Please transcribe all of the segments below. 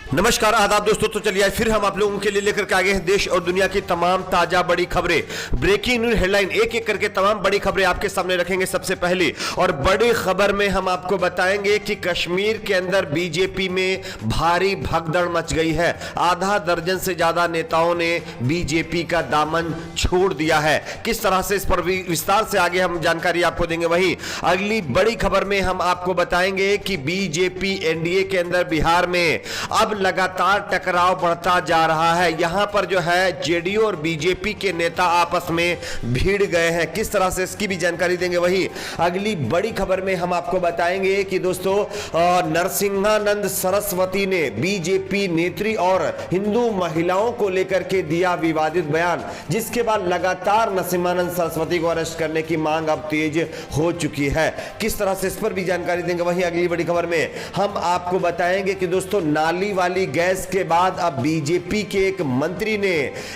नमस्कार आदाब दोस्तों। तो चलिए फिर हम आप लोगों के लिए लेकर के आगे हैं देश और दुनिया की तमाम ताजा बड़ी खबरें, ब्रेकिंग न्यूज हेडलाइन, एक एक करके तमाम बड़ी खबरें आपके सामने रखेंगे। सबसे पहले और बड़ी खबर में हम आपको बताएंगे कि कश्मीर के अंदर बीजेपी में भारी भगदड़ मच गई है। आधा दर्जन से ज्यादा नेताओं ने बीजेपी का दामन छोड़ दिया है। किस तरह से, इस पर विस्तार से आगे हम जानकारी आपको देंगे। वहीं अगली बड़ी खबर में हम आपको बताएंगे कि बीजेपी एनडीए के अंदर बिहार में अब लगातार टकराव बढ़ता जा रहा है। यहां पर जो है जेडीयू और बीजेपी के नेता आपस में भिड़ गए हैं। किस तरह से, इसकी भी जानकारी देंगे। वहीं अगली बड़ी खबर में हम आपको बताएंगे कि दोस्तों नरसिम्हानंद सरस्वती ने बीजेपी नेत्री और हिंदू महिलाओं को लेकर के दिया विवादित बयान, जिसके बाद लगातार नरसिम्हानंद सरस्वती को अरेस्ट करने की मांग अब तेज हो चुकी है। किस तरह से, इस पर भी जानकारी देंगे। वहीं अगली बड़ी खबर में हम आपको बताएंगे कि दोस्तों नाली वाली गैस के बाद अब बीजेपी के एक मंत्री ने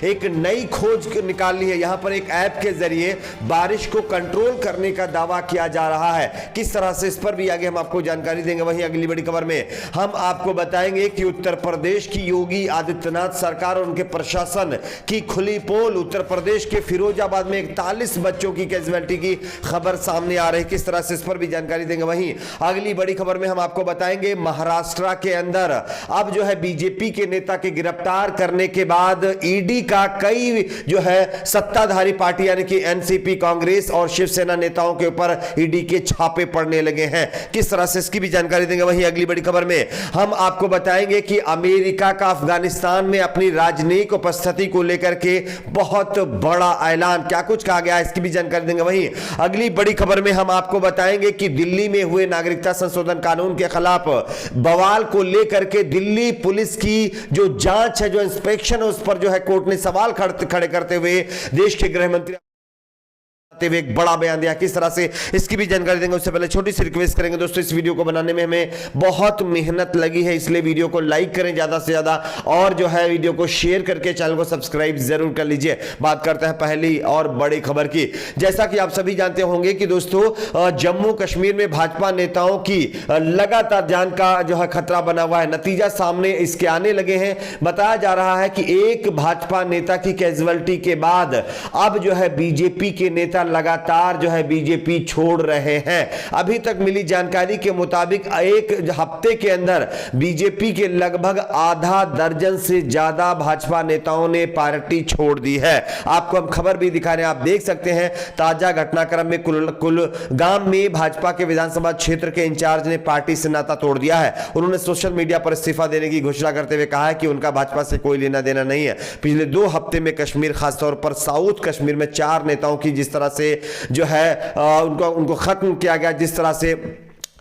एक नई खोज निकाली है। यहां पर एक ऐप के जरिए बारिश को कंट्रोल करने का दावा किया जा रहा है। किस तरह से, इस पर भी आगे हम आपको जानकारी देंगे। वहीं अगली बड़ी खबर में हम आपको बताएंगे कि उत्तर प्रदेश की योगी आदित्यनाथ सरकार और उनके प्रशासन की खुली पोल। उत्तर प्रदेश के फिरोजाबाद में 41 बच्चों की कैजुअलिटी की खबर सामने आ रही है। किस तरह से, इस पर भी जानकारी देंगे। वहीं अगली बड़ी खबर में हम आपको बताएंगे महाराष्ट्र के अंदर अब जो है बीजेपी के नेता के गिरफ्तार करने के बाद ईडी का कई जो है सत्ताधारी पार्टी यानी कि एनसीपी, कांग्रेस और शिवसेना नेताओं के ऊपर ईडी के छापे पड़ने लगे हैं। किस तरह से, इसकी भी जानकारी देंगे। वहीं अगली बड़ी खबर में हम आपको बताएंगे कि अमेरिका का अफगानिस्तान में अपनी राजनयिक उपस्थिति को लेकर के बहुत बड़ा ऐलान, क्या कुछ कहा गया है, इसकी भी जानकारी देंगे। वहीं अगली बड़ी खबर में हम आपको बताएंगे कि दिल्ली में हुए नागरिकता संशोधन कानून के खिलाफ बवाल को लेकर के दिल्ली पुलिस की जो जांच है, जो इंस्पेक्शन है, उस पर जो है कोर्ट ने सवाल खड़े करते हुए देश के गृह मंत्री एक बड़ा बयान दिया। किस तरह से, इसकी भी जानकारी देंगे। उससे पहले छोटी सी रिक्वेस्ट करेंगे दोस्तों, इस वीडियो को बनाने में हमें बहुत मेहनत लगी है, इसलिए वीडियो को लाइक करें ज्यादा से ज्यादा और जो है वीडियो को शेयर करके चैनल को सब्सक्राइब जरूर कर लीजिए। बात करते हैं पहली और बड़ी खबर की। जैसा कि आप सभी जानते होंगे कि दोस्तों जम्मू कश्मीर में भाजपा नेताओं की लगातार जान का जो है खतरा बना हुआ है। नतीजा सामने इसके आने लगे हैं। बताया जा रहा है कि एक भाजपा नेता की कैजुअलिटी के बाद अब जो है बीजेपी के नेता लगातार जो है बीजेपी छोड़ रहे हैं। अभी तक मिली जानकारी के मुताबिक एक हफ्ते के अंदर बीजेपी के लगभग आधा दर्जन से ज्यादा भाजपा नेताओं ने पार्टी छोड़ दी है। आपको हम खबर भी दिखा रहे हैं, आप देख सकते हैं। ताजा घटनाक्रम में कुलगाम में भाजपा के विधानसभा क्षेत्र के इंचार्ज ने पार्टी से नाता तोड़ दिया है। उन्होंने सोशल मीडिया पर इस्तीफा देने की घोषणा करते हुए कहा है कि उनका भाजपा से कोई लेना देना नहीं है। पिछले 2 हफ्ते में कश्मीर, खासतौर पर साउथ कश्मीर में 4 नेताओं की जिस तरह से जो है उनको खत्म किया गया, जिस तरह से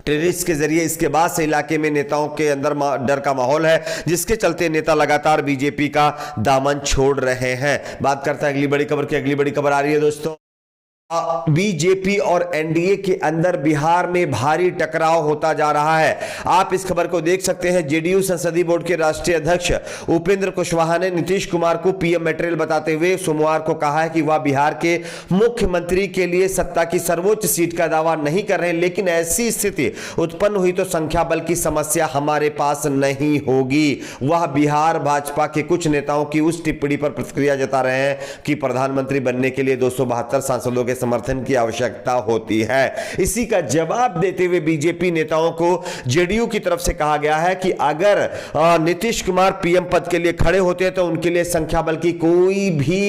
टेररिस्ट के जरिए, इसके बाद से इलाके में नेताओं के अंदर डर का माहौल है, जिसके चलते नेता लगातार बीजेपी का दामन छोड़ रहे हैं। बात करते हैं अगली बड़ी खबर की। अगली बड़ी खबर आ रही है दोस्तों, बीजेपी और एनडीए के अंदर बिहार में भारी टकराव होता जा रहा है। आप इस खबर को देख सकते हैं। जेडीयू संसदीय बोर्ड के राष्ट्रीय अध्यक्ष उपेंद्र कुशवाहा ने नीतीश कुमार को पीएम मटेरियल बताते हुए सोमवार को कहा है कि वह बिहार के मुख्यमंत्री के लिए सत्ता की सर्वोच्च सीट का दावा नहीं कर रहे, लेकिन ऐसी स्थिति उत्पन्न हुई तो संख्या बल की समस्या हमारे पास नहीं होगी। वह बिहार भाजपा के कुछ नेताओं की उस टिप्पणी पर प्रतिक्रिया जता रहे हैं कि प्रधानमंत्री बनने के लिए 272 सांसदों के समर्थन की आवश्यकता होती है। इसी का जवाब देते हुए बीजेपी नेताओं को जेडीयू की तरफ से कहा गया है कि अगर नीतीश कुमार पीएम पद के लिए खड़े होते हैं तो उनके लिए संख्या बल की कोई भी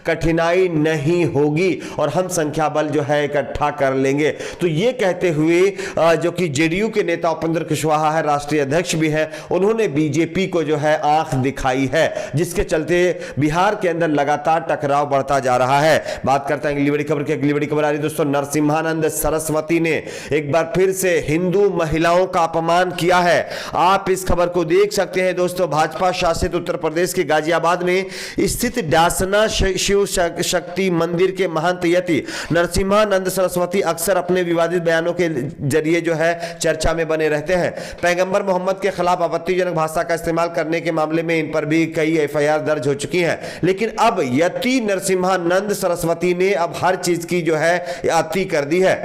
कठिनाई नहीं होगी और हम संख्या बल जो है इकट्ठा कर लेंगे। तो ये कहते हुए जो कि जेडीयू के नेता उपेंद्र कुशवाहा है, राष्ट्रीय अध्यक्ष भी है, उन्होंने बीजेपी को जो है आंख दिखाई है, जिसके चलते बिहार के अंदर लगातार टकराव बढ़ता जा रहा है। बात करते हैं अगली बड़ी खबर की। अगली बड़ी खबर आ रही है दोस्तों, नरसिम्हानंद सरस्वती ने एक बार फिर से हिंदू महिलाओं का अपमान किया है। आप इस खबर को देख सकते हैं दोस्तों। भाजपा शासित उत्तर प्रदेश के गाजियाबाद में स्थित डासना शिव शक्ति मंदिर के महंत यति नरसिम्हानंद सरस्वती अक्सर अपने विवादित बयानों के जरिए जो है चर्चा में बने रहते हैं। पैगंबर मोहम्मद के खिलाफ आपत्तिजनक भाषा का इस्तेमाल करने के मामले में इन पर भी कई एफआईआर दर्ज हो चुकी हैं, लेकिन अब यति नरसिम्हानंद सरस्वती ने अब हर चीज की जो है अति कर दी है।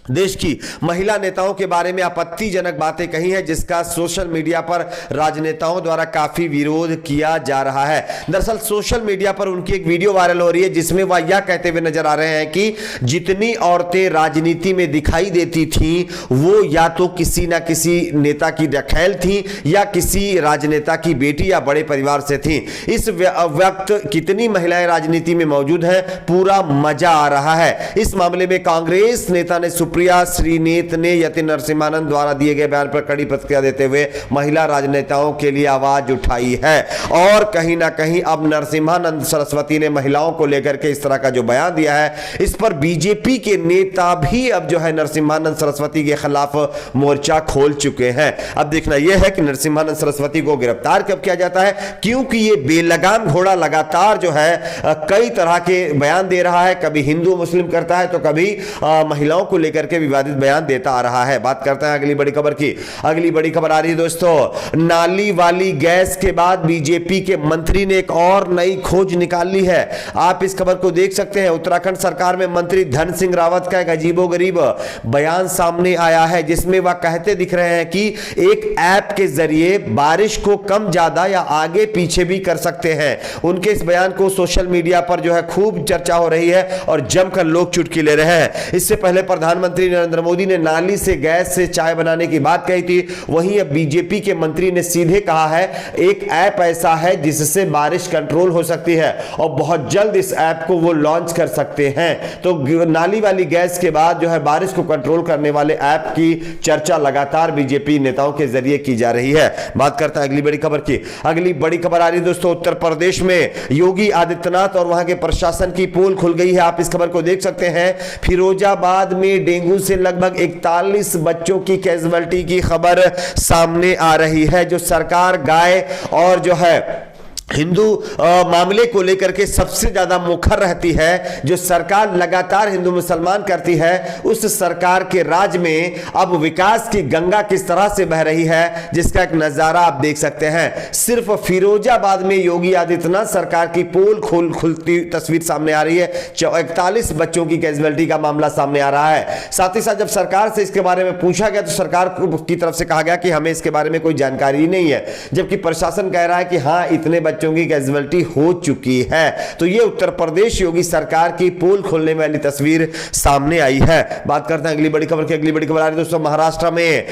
देश की महिला नेताओं के बारे में आपत्तिजनक बातें कही हैं, जिसका सोशल मीडिया पर राजनेताओं द्वारा काफी विरोध किया जा रहा है। दरअसल सोशल मीडिया पर उनकी एक वीडियो वायरल हो रही है, जिसमें वह यह कहते हुए नजर आ रहे हैं कि जितनी औरतें राजनीति में दिखाई देती थीं, वो या तो किसी ना किसी नेता की रखैल थीं या किसी राजनेता की बेटी या बड़े परिवार से थीं। इस वक्त कितनी महिलाएं राजनीति में मौजूद हैं, पूरा मजा आ रहा है। इस मामले में कांग्रेस नेता ने सुप्रिया श्रीनेत ने यति नरसिम्हानंद द्वारा दिए गए बयान पर कड़ी प्रतिक्रिया देते हुए महिला राजनेताओं के लिए आवाज उठाई है। और कहीं ना कहीं अब नरसिम्हानंद सरस्वती ने महिलाओं को लेकर के इस तरह का जो बयान दिया है, इस पर बीजेपी के नेता भी अब जो है नरसिम्हानंद सरस्वती के खिलाफ मोर्चा खोल चुके हैं। अब देखना यह है कि नरसिम्हानंद सरस्वती को गिरफ्तार कब किया जाता है, क्योंकि ये बेलगाम घोड़ा लगातार जो है कई तरह के बयान दे रहा है। कभी हिंदू मुस्लिम करता है तो कभी महिलाओं को लेकर के विवादित बयान देता आ रहा है। बात करते हैं अगली बड़ी खबर की। अगली बड़ी खबर आ रही है दोस्तों, नाली वाली गैस के बाद बीजेपी के मंत्री ने एक और नई खोज निकाल ली है। आप इस खबर को देख सकते हैं। उत्तराखंड सरकार में मंत्री धन सिंह रावत का एक अजीबोगरीब बयान सामने आया है, जिसमें वह कहते दिख रहे हैं कि एक ऐप के जरिए बारिश को कम ज्यादा या आगे पीछे भी कर सकते हैं। उनके इस बयान को सोशल मीडिया पर जो है खूब चर्चा हो रही है और जमकर लोग चुटकी ले रहे हैं। इससे पहले प्रधानमंत्री नरेंद्र मोदी ने नाली से गैस से चाय बनाने की बात कही थी। वहीं अब बीजेपी के मंत्री ने सीधे कहा है एक ऐप ऐसा है जिससे बारिश कंट्रोल हो सकती है और बहुत जल्द इस ऐप को वो लॉन्च कर सकते हैं। तो नाली वाली गैस के बाद जो है बारिश को कंट्रोल करने वाले ऐप की चर्चा लगातार बीजेपी नेताओं के जरिए की जा रही है। बात करते हैं अगली बड़ी खबर की। अगली बड़ी खबर आ रही है दोस्तों, उत्तर प्रदेश में योगी आदित्यनाथ और वहां के प्रशासन की पोल खुल गई है। आप इस खबर को देख सकते हैं। फिरोजाबाद में डेंगू से लगभग 41 बच्चों की कैजुअल्टी की खबर सामने आ रही है। जो सरकार गाय और जो है हिंदू मामले को लेकर के सबसे ज्यादा मुखर रहती है, जो सरकार लगातार हिंदू मुसलमान करती है, उस सरकार के राज में अब विकास की गंगा किस तरह से बह रही है, जिसका एक नजारा आप देख सकते हैं। सिर्फ फिरोजाबाद में योगी आदित्यनाथ सरकार की पोल खुलती तस्वीर सामने आ रही है। 41 बच्चों की कैजुअल्टी का मामला सामने आ रहा है। साथ ही साथ जब सरकार से इसके बारे में पूछा गया तो सरकार की तरफ से कहा गया कि हमें इसके बारे में कोई जानकारी नहीं है, जबकि प्रशासन कह रहा है कि हाँ इतने बच्चों की कैजुअल्टी हो चुकी है। तो ये उत्तर प्रदेश योगी सरकार की पोल खोलने वाली तस्वीर सामने आई है। बात करते हैं अगली बड़ी खबर की। अगली बड़ी खबर आ रही है दोस्तों, महाराष्ट्र में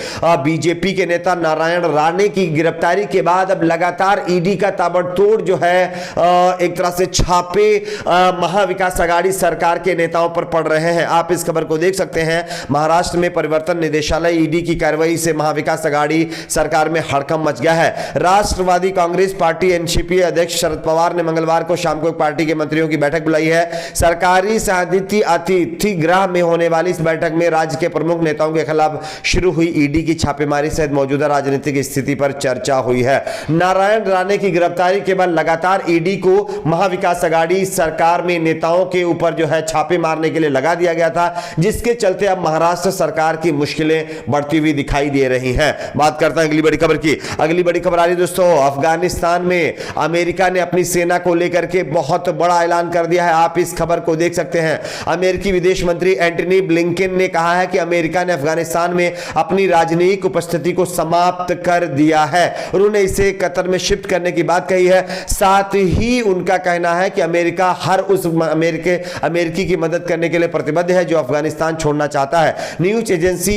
बीजेपी के नेता नारायण राणे की गिरफ्तारी के बाद अब लगातार ईडी का ताबड़तोड़ जो है एक तरह से छापे महाविकास आघाड़ी सरकार के नेताओं पर पड़ रहे हैं। आप इस खबर को देख सकते हैं। महाराष्ट्र में परिवर्तन निदेशालय ईडी की कार्रवाई से महाविकास आघाड़ी सरकार में हड़कंप मच गया है। राष्ट्रवादी कांग्रेस पार्टी एनसीपी अध्यक्ष शरद पवार ने मंगलवार को शाम को पार्टी के मंत्रियों की बैठक बुलाई है। सरकारी साहित्य अतिथि गृह में होने वाली इस बैठक में राज्य के प्रमुख नेताओं के खिलाफ शुरू हुई ईडी की छापेमारी सहित मौजूदा राजनीतिक स्थिति पर चर्चा हुई है। नारायण राणे की गिरफ्तारी के बाद लगातार ईडी को महाविकास आघाड़ी सरकार में नेताओं के ऊपर जो है छापे मारने के लिए लगा दिया गया था, जिसके चलते अब महाराष्ट्र सरकार की मुश्किलें बढ़ती हुई दिखाई दे रही हैं। बात करते हैं अगली बड़ी खबर की। अगली बड़ी खबर आ रही है दोस्तों, अफगानिस्तान में अमेरिका ने अपनी सेना को लेकर के बहुत बड़ा ऐलान कर दिया है। आप इस खबर को देख सकते हैं। अमेरिकी विदेश मंत्री एंटनी ब्लिंकन ने कहा है कि अमेरिका ने अफगानिस्तान में अपनी राजनयिक उपस्थिति को समाप्त कर दिया है। उन्होंने इसे कतर में शिफ्ट करने की बात कही है। साथ ही उनका कहना है कि अमेरिका हर उस अमेरिकी की मदद करने के लिए प्रतिबद्ध है जो अफगानिस्तान छोड़ना चाहता है। न्यूज एजेंसी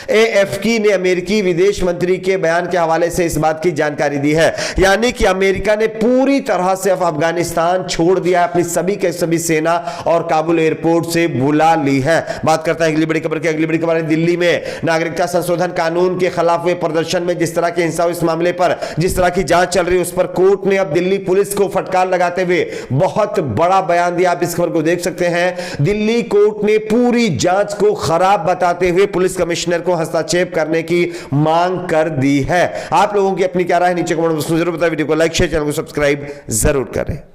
एएफपी ने अमेरिकी विदेश मंत्री के बयान के हवाले से इस बात की जानकारी दी है, यानी कि अमेरिका ने पूरी तरह से अफगानिस्तान छोड़ दिया है, अपनी सभी के सभी सेना और काबुल एयरपोर्ट से बुला ली है। बात करता है अगली बड़ी खबर की। अगली बड़ी खबर है, दिल्ली में नागरिकता संशोधन कानून के खिलाफ हुए प्रदर्शन में जिस तरह की हिंसा, इस मामले पर जिस तरह की जांच चल रही है, उस पर कोर्ट ने अब दिल्ली पुलिस को फटकार लगाते हुए बहुत बड़ा बयान दिया। आप इस खबर को देख सकते हैं। दिल्ली कोर्ट ने पूरी जांच को खराब बताते हुए पुलिस कमिश्नर को हस्तक्षेप करने की मांग कर दी है। आप लोगों की अपनी क्या राय है नीचे कमेंट बॉक्स में जरूर बताएं। वीडियो को लाइक शेयर, चैनल को सब्सक्राइब जरूर करें।